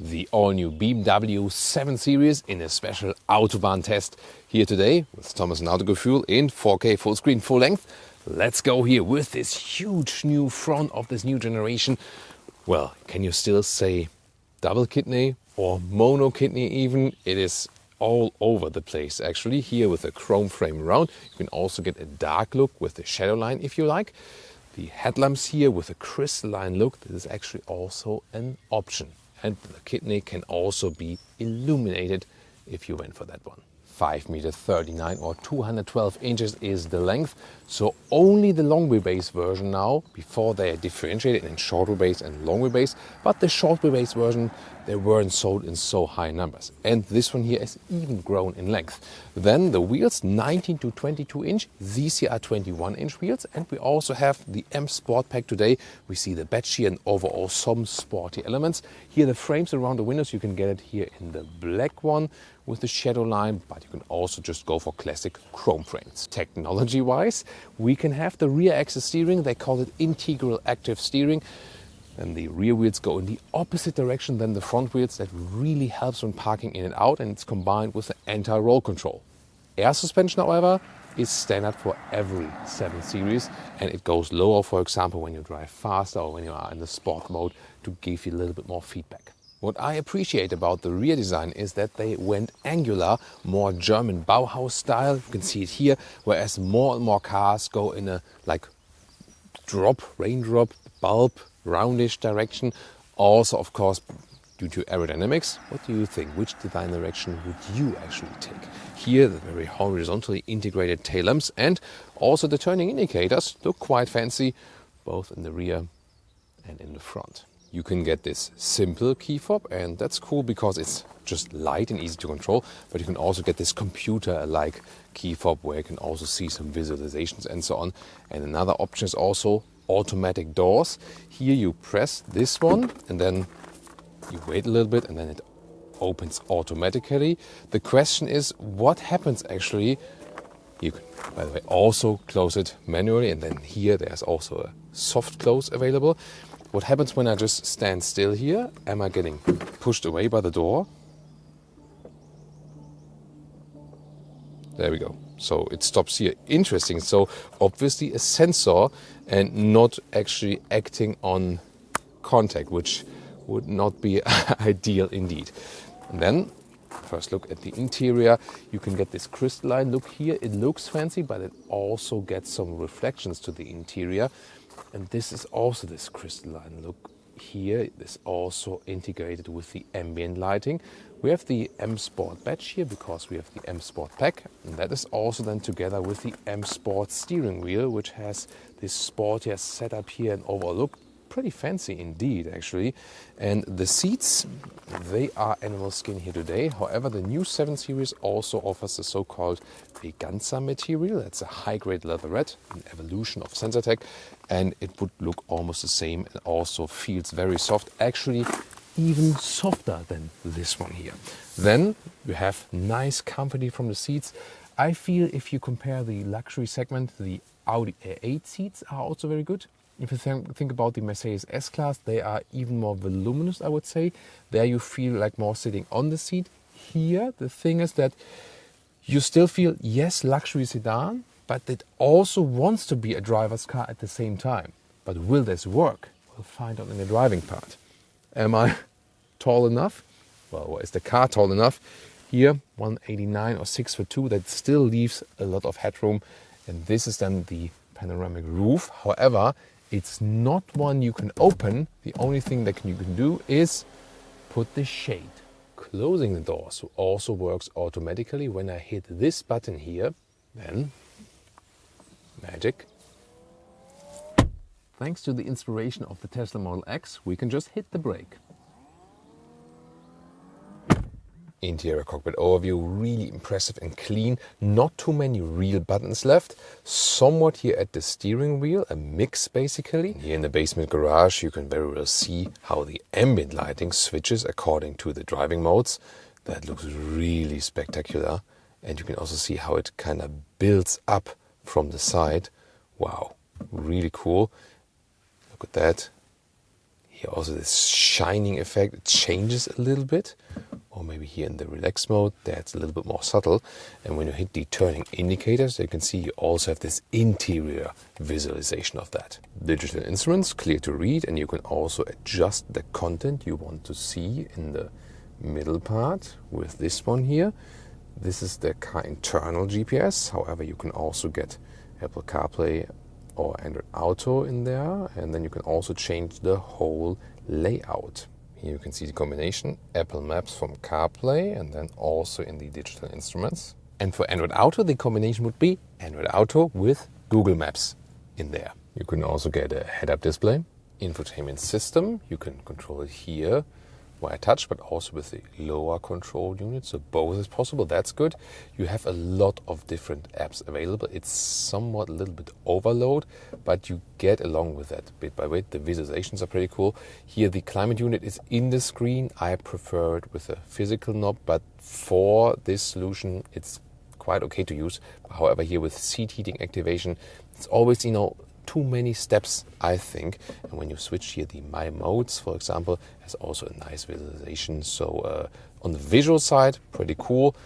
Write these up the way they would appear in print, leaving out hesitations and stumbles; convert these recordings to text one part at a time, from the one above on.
the all-new BMW 7 Series in a special Autobahn test here today with Thomas and Autogefühl in 4K full screen, full length. Let's go here with this huge new front of this new generation. Well, can you still say double kidney or mono kidney even? It is all over the place actually. Here with a chrome frame around, you can also get a dark look with the shadow line if you like. The headlamps here with a crystalline look, this is actually also an option. And the kidney can also be illuminated if you went for that one. 5.39 m or 212 inches is the length. So only the long wheelbase version now. Before they are differentiated in short wheelbase and long wheelbase. But the short wheelbase version, they weren't sold in so high numbers. And this one here is even grown in length. Then the wheels 19 to 22 inch. These here are 21 inch wheels. And we also have the M Sport pack today. We see the badge here and overall some sporty elements. Here the frames around the windows, you can get it here in the black one with the shadow line, but you can also just go for classic chrome frames. Technology wise, we can have the rear axis steering. They call it integral active steering. And the rear wheels go in the opposite direction than the front wheels. That really helps when parking in and out, and it's combined with the anti-roll control. Air suspension, however, is standard for every 7 Series, and it goes lower, for example, when you drive faster or when you are in the sport mode, to give you a little bit more feedback. What I appreciate about the rear design is that they went angular, more German Bauhaus style. You can see it here, whereas more and more cars go in a like raindrop, bulb, roundish direction. Also, of course, due to aerodynamics. What do you think? Which design direction would you actually take? Here, the very horizontally integrated tail lamps and also the turning indicators look quite fancy, both in the rear and in the front. You can get this simple key fob, and that's cool because it's just light and easy to control. But you can also get this computer-like key fob where you can also see some visualizations and so on. And another option is also automatic doors. Here you press this one and then you wait a little bit and then it opens automatically. The question is, what happens actually? You can, by the way, also close it manually, and then here there's also a soft close available. What happens when I just stand still here? Am I getting pushed away by the door? There we go. So it stops here. Interesting. So obviously a sensor and not actually acting on contact, which would not be ideal indeed. And then first look at the interior. You can get this crystalline look here. It looks fancy, but it also gets some reflections to the interior. And this is also this crystalline look here. This also integrated with the ambient lighting. We have the M Sport badge here because we have the M Sport pack. And that is also then together with the M Sport steering wheel, which has this sportier setup here and overall look. Pretty fancy indeed, actually. And the seats, they are animal skin here today. However, the new 7 Series also offers the so-called Veganza material. That's a high-grade leatherette, an evolution of Sensatec, and it would look almost the same and also feels very soft. Actually, even softer than this one here. Then you have nice comfort from the seats. I feel if you compare the luxury segment, the Audi A8 seats are also very good. If you think about the Mercedes S-Class, they are even more voluminous, I would say. There you feel like more sitting on the seat. Here, the thing is that you still feel, yes, luxury sedan, but it also wants to be a driver's car at the same time. But will this work? We'll find out in the driving part. Am I tall enough? Well, is the car tall enough? Here, 189 or 6'2", that still leaves a lot of headroom. And this is then the panoramic roof. However, it's not one you can open. The only thing that you can do is put the shade. Closing the doors also works automatically. When I hit this button here, then magic. Thanks to the inspiration of the Tesla Model X, we can just hit the brake. Interior cockpit overview, really impressive and clean. Not too many real buttons left. Somewhat here at the steering wheel, a mix basically. Here in the basement garage you can very well see how the ambient lighting switches according to the driving modes. That looks really spectacular. And you can also see how it kind of builds up from the side. Wow, really cool. Look at that. Here also this shining effect, it changes a little bit. Or maybe here in the relax mode, that's a little bit more subtle. And when you hit the turning indicators, you can see you also have this interior visualization of that. Digital instruments, clear to read, and you can also adjust the content you want to see in the middle part with this one here. This is the car internal GPS. However, you can also get Apple CarPlay or Android Auto in there, and then you can also change the whole layout. Here you can see the combination, Apple Maps from CarPlay and then also in the digital instruments. And for Android Auto, the combination would be Android Auto with Google Maps in there. You can also get a head-up display, infotainment system. You can control it here via touch, but also with the lower control unit. So both is possible. That's good. You have a lot of different apps available. It's somewhat a little bit overload, but you get along with that bit by bit. The visualizations are pretty cool. Here the climate unit is in the screen. I prefer it with a physical knob, but for this solution, it's quite okay to use. However, here with seat heating activation, it's always, too many steps, I think. And when you switch here the My Modes, for example, has also a nice visualization. So on the visual side, pretty cool.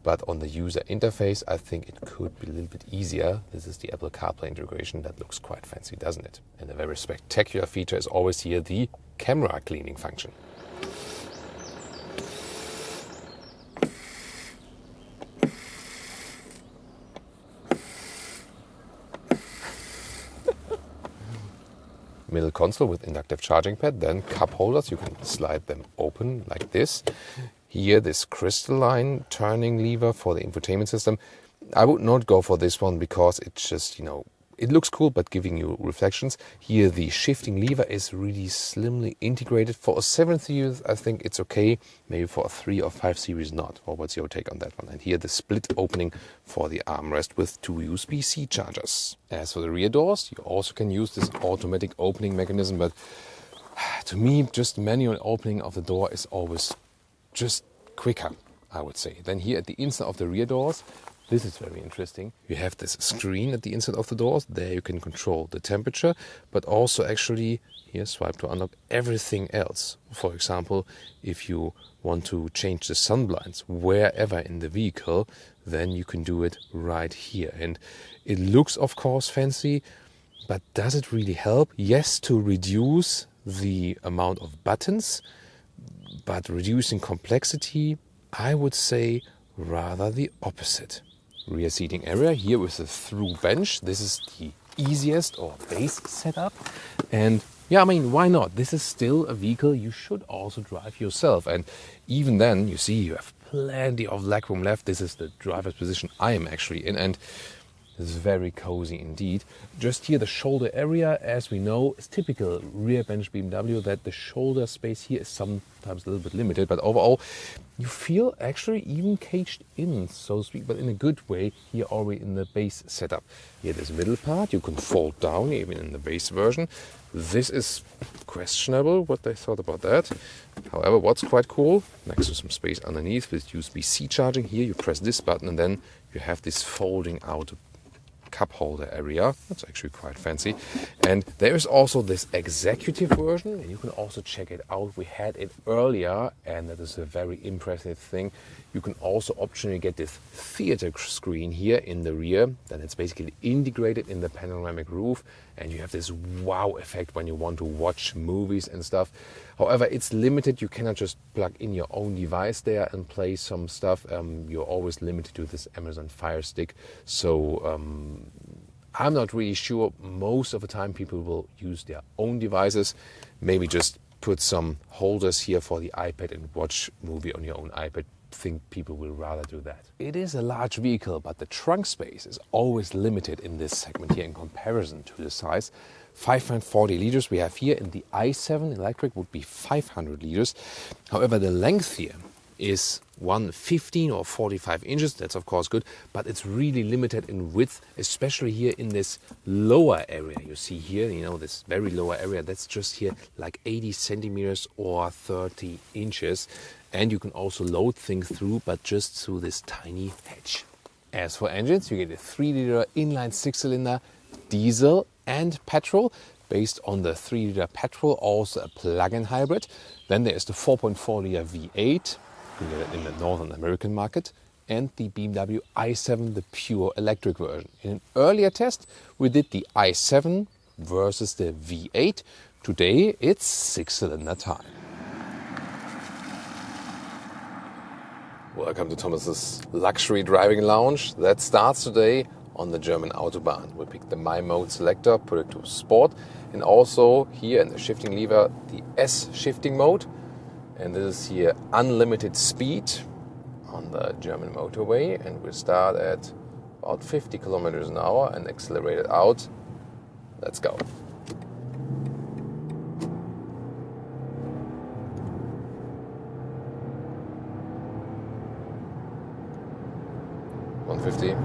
But on the user interface, I think it could be a little bit easier. This is the Apple CarPlay integration. That looks quite fancy, doesn't it? And a very spectacular feature is always here the camera cleaning function. Middle console with inductive charging pad, then cup holders, you can slide them open like this. Here this crystalline turning lever for the infotainment system. I would not go for this one because it's just, it looks cool, but giving you reflections. Here the shifting lever is really slimly integrated. For a 7 series, I think it's okay. Maybe for a 3 or 5 series not. Or what's your take on that one? And here the split opening for the armrest with 2 USB-C chargers. As for the rear doors, you also can use this automatic opening mechanism, but to me, just manual opening of the door is always just quicker, I would say. Then here at the inside of the rear doors, this is very interesting. You have this screen at the inside of the doors. There you can control the temperature, but also actually, here swipe to unlock everything else. For example, if you want to change the sun blinds wherever in the vehicle, then you can do it right here. And it looks, of course, fancy, but does it really help? Yes, to reduce the amount of buttons, but reducing complexity, I would say rather the opposite. Rear seating area here with the through bench. This is the easiest or base setup. And yeah, why not? This is still a vehicle you should also drive yourself. And even then, you see, you have plenty of legroom left. This is the driver's position I am actually in. And it's very cozy indeed. Just here, the shoulder area, as we know, is typical rear bench BMW that the shoulder space here is sometimes a little bit limited. But overall, you feel actually even caged in, so to speak, but in a good way here already in the base setup. Here, this middle part, you can fold down even in the base version. This is questionable what they thought about that. However, what's quite cool, next to some space underneath with USB-C charging, here you press this button and then you have this folding out cup holder area. That's actually quite fancy. And there is also this executive version, and you can also check it out. We had it earlier, and that is a very impressive thing. You can also optionally get this theater screen here in the rear. Then it's basically integrated in the panoramic roof, and you have this wow effect when you want to watch movies and stuff. However, it's limited. You cannot just plug in your own device there and play some stuff. You're always limited to this Amazon Fire Stick. So I'm not really sure. Most of the time people will use their own devices. Maybe just put some holders here for the iPad and watch movie on your own iPad. Think people will rather do that. It is a large vehicle, but the trunk space is always limited in this segment here in comparison to the size. 540 liters we have here, and the i7 electric would be 500 liters. However, the length here is 115 or 45 inches. That's of course good, but it's really limited in width, especially here in this lower area. You see here, this very lower area, that's just here like 80 centimeters or 30 inches. And you can also load things through, but just through this tiny hatch. As for engines, you get a 3-liter inline 6-cylinder diesel and petrol. based on the 3-liter petrol, also a plug-in hybrid. Then there's the 4.4-liter V8, you can get it in the Northern American market, and the BMW i7, the pure electric version. In an earlier test, we did the i7 versus the V8. Today, it's 6-cylinder time. Welcome to Thomas's Luxury Driving Lounge. That starts today on the German Autobahn. We pick the My Mode selector, put it to Sport, and also here in the shifting lever, the S shifting mode. And this is here unlimited speed on the German motorway, and we start at about 50 kilometers an hour and accelerate it out. Let's go. $150.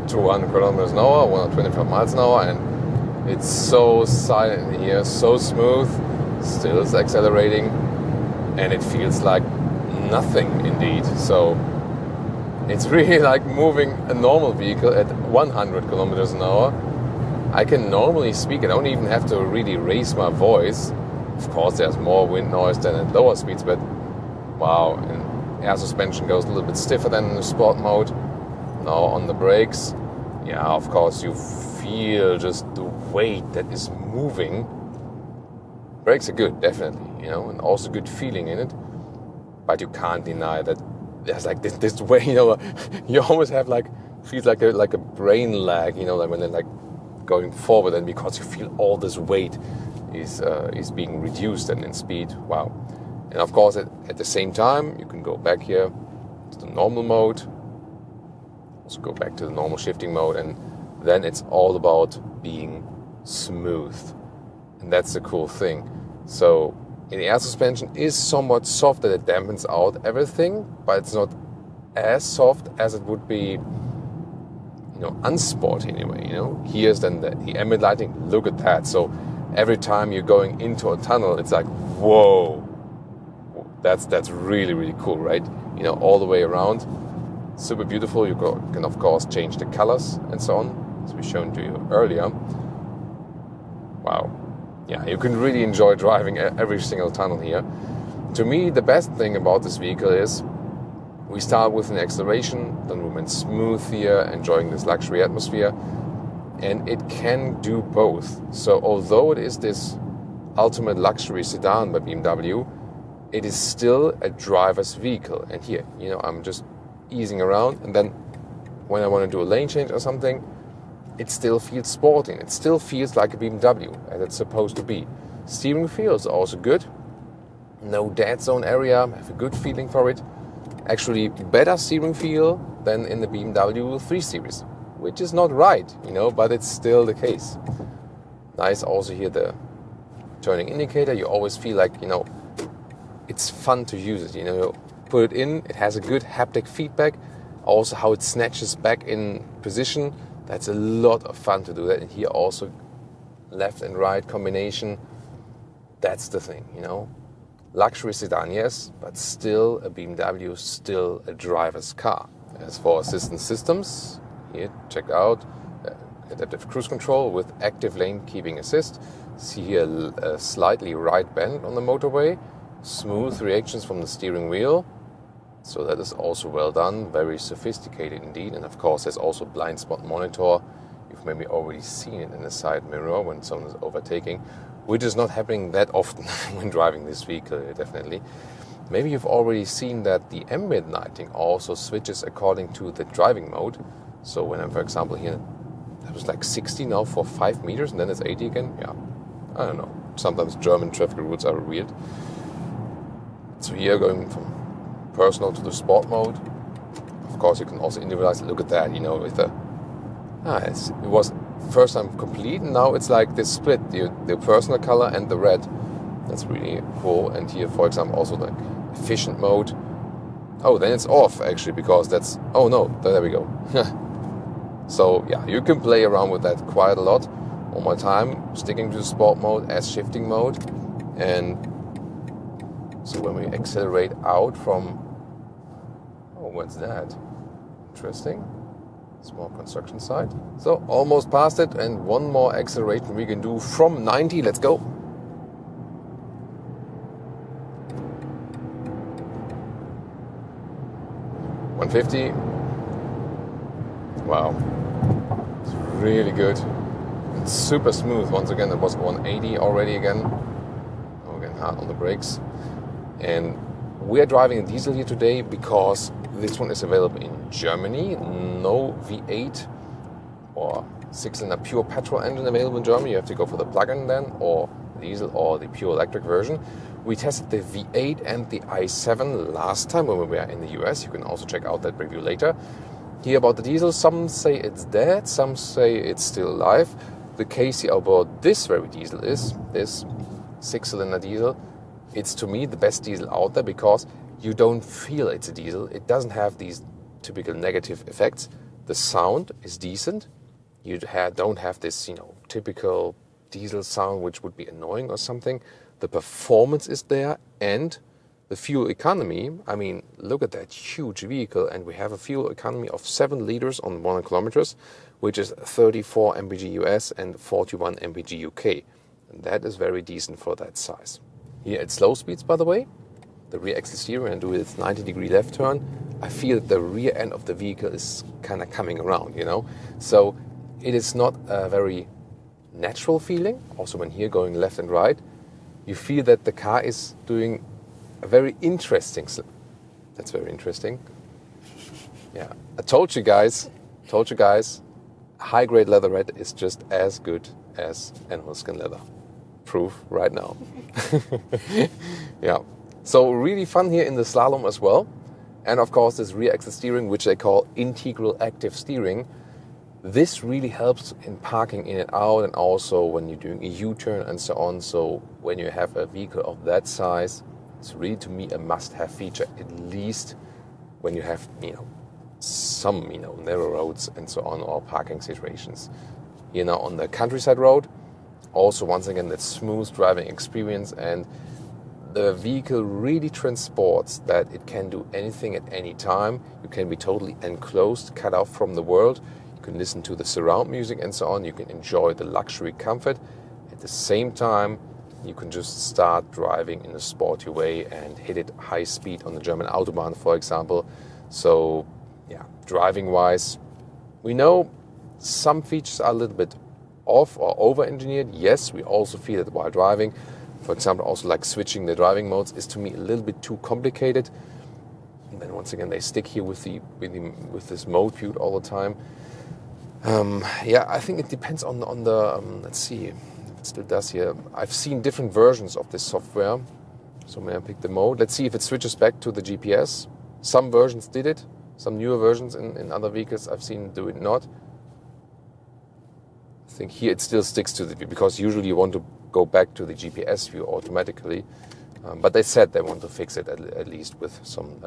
$200 kilometers an hour, 125 miles an hour, and it's so silent in here, so smooth. Still it's accelerating, and it feels like nothing indeed. So it's really like moving a normal vehicle at 100 kilometers an hour. I can normally speak, I don't even have to really raise my voice. Of course, there's more wind noise than at lower speeds, but wow, and air suspension goes a little bit stiffer than in the sport mode. Now on the brakes, yeah, of course, you feel just the weight that is moving. Brakes are good, definitely, you know, and also good feeling in it. But you can't deny that there's like this way, you know, you almost have like, feels like a brain lag, you know, like when they're like going forward, and because you feel all this weight is being reduced and in speed. Wow. And of course at the same time you can go back here to the normal mode, also go back to the normal shifting mode, and then it's all about being smooth. And that's the cool thing. So in the air suspension is somewhat soft, that it dampens out everything, but it's not as soft as it would be, you know, unsporty anyway, you know. Here's then the ambient lighting. Look at that. So every time you're going into a tunnel, it's like, whoa, that's really, really cool, right? You know, all the way around. Super beautiful. You can, of course, change the colors and so on, as we shown to you earlier. Wow. Yeah, you can really enjoy driving every single tunnel here. To me, the best thing about this vehicle is we start with an acceleration, then we went smooth here, enjoying this luxury atmosphere, and it can do both. So although it is this ultimate luxury sedan by BMW, it is still a driver's vehicle. And here, you know, I'm just easing around, and then when I want to do a lane change or something, it still feels sporty. It still feels like a BMW, as it's supposed to be. Steering feel is also good. No dead zone area, I have a good feeling for it. Actually, better steering feel than in the BMW 3 Series, which is not right, you know, but it's still the case. Nice also here the turning indicator. You always feel like, you know, it's fun to use it, you know. You put it in, it has a good haptic feedback. Also how it snatches back in position, that's a lot of fun to do that. And here also left and right combination, that's the thing, you know. Luxury sedan, yes, but still a BMW, still a driver's car. As for assistance systems, here, check out adaptive cruise control with active lane keeping assist. See here a slightly right bend on the motorway. Smooth reactions from the steering wheel. So that is also well done, very sophisticated indeed. And of course there's also blind spot monitor. You've maybe already seen it in the side mirror when someone is overtaking, which is not happening that often when driving this vehicle, definitely. Maybe you've already seen that the ambient lighting also switches according to the driving mode. So when I'm, for example, here, that was like 60 now for 5 meters, and then it's 80 again. Yeah, I don't know. Sometimes German traffic routes are weird. So here going from personal to the sport mode. Of course, you can also individualize it. Look at that, you know, with the... it was first time complete, and now it's like this split, the personal color and the red. That's really cool. And here, for example, also like efficient mode. Oh, then it's off actually, because that's... Oh no, there we go. So yeah, you can play around with that quite a lot. One more time, sticking to the sport mode as shifting mode, and So when we accelerate out from, oh, what's that? Interesting. Small construction site. So almost past it, and one more acceleration we can do from 90. Let's go. $150. Wow. It's really good. It's super smooth. Once again, it was 180 already again. Oh, again, hard on the brakes. And we are driving a diesel here today because this one is available in Germany. No V8 or 6-cylinder pure petrol engine available in Germany. You have to go for the plug-in then, or diesel, or the pure electric version. We tested the V8 and the i7 last time when we were in the US. You can also check out that review later. Here about the diesel, some say it's dead, some say it's still alive. The case here about this very diesel is this 6-cylinder diesel. It's, to me, the best diesel out there because you don't feel it's a diesel. It doesn't have these typical negative effects. The sound is decent. You don't have this, typical diesel sound which would be annoying or something. The performance is there, and the fuel economy. I mean, look at that huge vehicle, and we have a fuel economy of 7 liters on 100 kilometers, which is 34 mpg US and 41 mpg UK. And that is very decent for that size. Here at slow speeds, by the way, the rear axle steering and do its 90-degree left turn, I feel that the rear end of the vehicle is kind of coming around, So it is not a very natural feeling. Also, when here going left and right, you feel that the car is doing a very interesting slip. That's very interesting. Yeah, I told you guys, high-grade leatherette is just as good as animal skin leather. Proof right now. Yeah. So really fun here in the slalom as well. And of course this rear axle steering, which they call integral active steering. This really helps in parking in and out, and also when you're doing a U-turn and so on. So when you have a vehicle of that size, it's really, to me, a must-have feature, at least when you have, some, narrow roads and so on, or parking situations. On the countryside road, also, once again, that smooth driving experience, and the vehicle really transports that it can do anything at any time. You can be totally enclosed, cut off from the world. You can listen to the surround music and so on. You can enjoy the luxury comfort. At the same time, you can just start driving in a sporty way and hit it high speed on the German Autobahn, for example. So, yeah, driving-wise, we know some features are a little bit off or over-engineered. Yes, we also feel it while driving. For example, also like switching the driving modes is, to me, a little bit too complicated. And then once again, they stick here with this mode view all the time. I think it depends on the let's see, if it still does here. I've seen different versions of this software. So may I pick the mode? Let's see if it switches back to the GPS. Some versions did it. Some newer versions in other vehicles I've seen do it not. I think here it still sticks to the view, because usually you want to go back to the GPS view automatically. But they said they want to fix it at least with some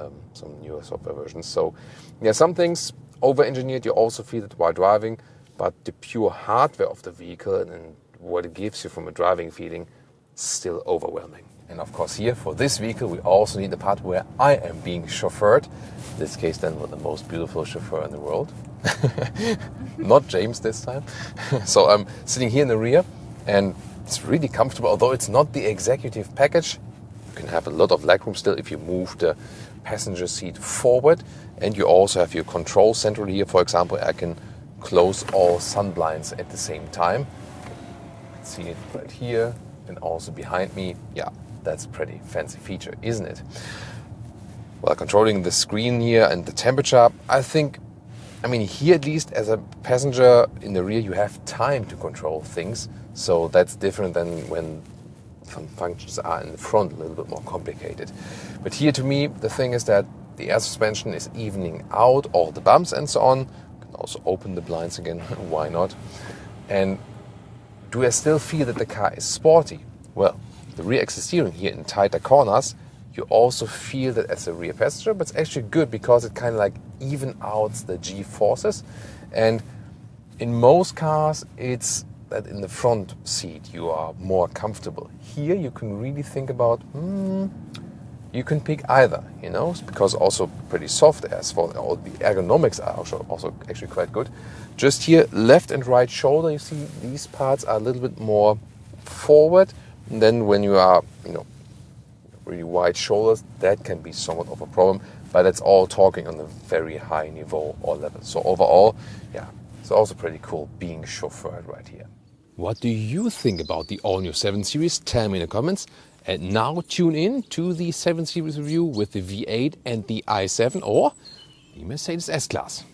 newer software versions. So, yeah, some things over-engineered. You also feel it while driving, but the pure hardware of the vehicle and what it gives you from a driving feeling is still overwhelming. And of course, here for this vehicle, we also need the part where I am being chauffeured. In this case, then, with the most beautiful chauffeur in the world. Not James this time. So I'm sitting here in the rear, and it's really comfortable, although it's not the executive package. You can have a lot of legroom still if you move the passenger seat forward, and you also have your control centrally here. For example, I can close all sun blinds at the same time. You can see it right here and also behind me. Yeah, that's a pretty fancy feature, isn't it? While controlling the screen here and the temperature, I mean, here at least as a passenger in the rear, you have time to control things. So that's different than when some functions are in the front, a little bit more complicated. But here, to me, the thing is that the air suspension is evening out all the bumps and so on. You can also open the blinds again, why not? And do I still feel that the car is sporty? Well, the rear axle steering here in tighter corners, you also feel that as a rear passenger, but it's actually good because it kind of like even out the G-forces. And in most cars, it's that in the front seat you are more comfortable. Here you can really think about, you can pick either, you know, because also pretty soft as well. All the ergonomics are also actually quite good. Just here, left and right shoulder, you see these parts are a little bit more forward. And then when you are, you know, really wide shoulders, that can be somewhat of a problem. But that's all talking on a very high niveau or level. So overall, yeah, it's also pretty cool being chauffeured right here. What do you think about the all-new 7 Series? Tell me in the comments. And now tune in to the 7 Series review with the V8 and the i7 or the Mercedes S-Class.